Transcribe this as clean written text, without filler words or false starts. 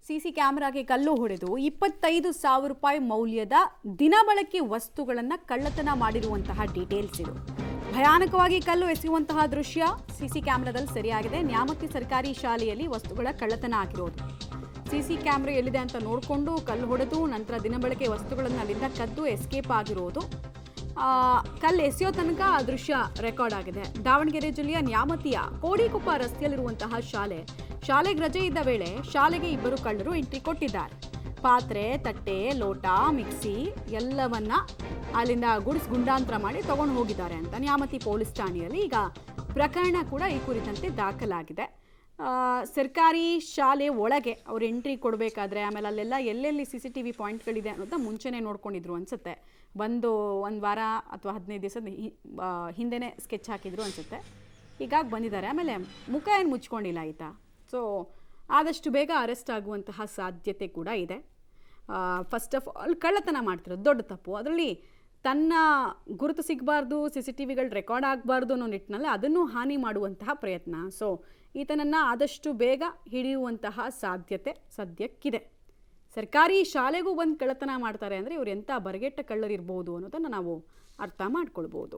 CC ಕ್ಯಾಮೆರಾಗೆ ಕಲ್ಲು ಹೊಡೆದು 25,000 ರೂಪಾಯಿ ಮೌಲ್ಯದ ದಿನಬಳಕೆ ವಸ್ತುಗಳನ್ನು ಕಳ್ಳತನ ಮಾಡಿರುವಂತಹ ಡೀಟೇಲ್ಸ್ ಇದು. ಭಯಾನಕವಾಗಿ ಕಲ್ಲು ಎಸೆಯುವಂತಹ ದೃಶ್ಯ ಸಿಸಿ ಕ್ಯಾಮೆರಾದಲ್ಲಿ ಸೆರೆಯಾಗಿದೆ. ನ್ಯಾಮತಿ ಸರ್ಕಾರಿ ಶಾಲೆಯಲ್ಲಿ ವಸ್ತುಗಳ ಕಳ್ಳತನ ಆಗಿರೋದು. ಸಿಸಿ ಕ್ಯಾಮೆರಾ ಎಲ್ಲಿದೆ ಅಂತ ನೋಡಿಕೊಂಡು ಕಲ್ಲು ಹೊಡೆದು ನಂತರ ದಿನಬಳಕೆ ವಸ್ತುಗಳನ್ನು ಅಲ್ಲಿಂದ ಕದ್ದು ಎಸ್ಕೇಪ್ ಆಗಿರೋದು. ಕಲ್ಲು ಎಸೆಯೋ ತನಕ ಆ ದೃಶ್ಯ ರೆಕಾರ್ಡ್ ಆಗಿದೆ. ದಾವಣಗೆರೆ ಜಿಲ್ಲೆಯ ನ್ಯಾಮತಿಯ ಕೋಡಿಕೊಪ್ಪ ರಸ್ತೆಯಲ್ಲಿರುವಂತಹ ಶಾಲೆಗೆ ರಜೆ ಇದ್ದ ವೇಳೆ ಶಾಲೆಗೆ ಇಬ್ಬರು ಕಳ್ಳರು ಎಂಟ್ರಿ ಕೊಟ್ಟಿದ್ದಾರೆ. ಪಾತ್ರೆ, ತಟ್ಟೆ, ಲೋಟ, ಮಿಕ್ಸಿ ಎಲ್ಲವನ್ನ ಅಲ್ಲಿಂದ ಗುಂಡಾಂತರ ಮಾಡಿ ತಗೊಂಡು ಹೋಗಿದ್ದಾರೆ ಅಂತ ನ್ಯಾಮತಿ ಪೊಲೀಸ್ ಠಾಣೆಯಲ್ಲಿ ಈಗ ಪ್ರಕರಣ ಕೂಡ ಈ ಕುರಿತಂತೆ ದಾಖಲಾಗಿದೆ. ಸರ್ಕಾರಿ ಶಾಲೆ ಒಳಗೆ ಅವ್ರು ಎಂಟ್ರಿ ಕೊಡಬೇಕಾದ್ರೆ ಆಮೇಲೆ ಅಲ್ಲೆಲ್ಲ ಎಲ್ಲೆಲ್ಲಿ CCTV ಪಾಯಿಂಟ್ಗಳಿದೆ ಅನ್ನೋದನ್ನ ಮುಂಚೆನೇ ನೋಡ್ಕೊಂಡಿದ್ರು ಅನಿಸುತ್ತೆ. ಒಂದು ವಾರ ಅಥವಾ 15 ದಿವಸದ ಹಿಂದೆನೇ ಸ್ಕೆಚ್ ಹಾಕಿದ್ರು ಅನಿಸುತ್ತೆ. ಹೀಗಾಗಿ ಬಂದಿದ್ದಾರೆ. ಆಮೇಲೆ ಮುಖ ಏನು ಮುಚ್ಕೊಂಡಿಲ್ಲ ಆಯಿತಾ. ಸೊ ಆದಷ್ಟು ಬೇಗ ಅರೆಸ್ಟ್ ಆಗುವಂತಹ ಸಾಧ್ಯತೆ ಕೂಡ ಇದೆ. ಫಸ್ಟ್ ಆಫ್ ಆಲ್ ಕಳ್ಳತನ ಮಾಡ್ತಿರೋದು ದೊಡ್ಡ ತಪ್ಪು. ಅದರಲ್ಲಿ ತನ್ನ ಗುರುತು ಸಿಗಬಾರ್ದು, CCTVಗಳು ರೆಕಾರ್ಡ್ ಆಗಬಾರ್ದು ಅನ್ನೋ ನಿಟ್ಟಿನಲ್ಲಿ ಅದನ್ನು ಹಾನಿ ಮಾಡುವಂತಹ ಪ್ರಯತ್ನ. ಸೊ ಈತನನ್ನು ಆದಷ್ಟು ಬೇಗ ಹಿಡಿಯುವಂತಹ ಸಾಧ್ಯತೆ ಸದ್ಯಕ್ಕಿದೆ. ಸರ್ಕಾರಿ ಶಾಲೆಗೂ ಬಂದು ಕಳ್ಳತನ ಮಾಡ್ತಾರೆ ಅಂದರೆ ಇವರು ಎಂಥ ಬರಗೆಟ್ಟ ಕಳ್ಳರಿರ್ಬೋದು ಅನ್ನೋದನ್ನು ನಾವು ಅರ್ಥ ಮಾಡ್ಕೊಳ್ಬೋದು.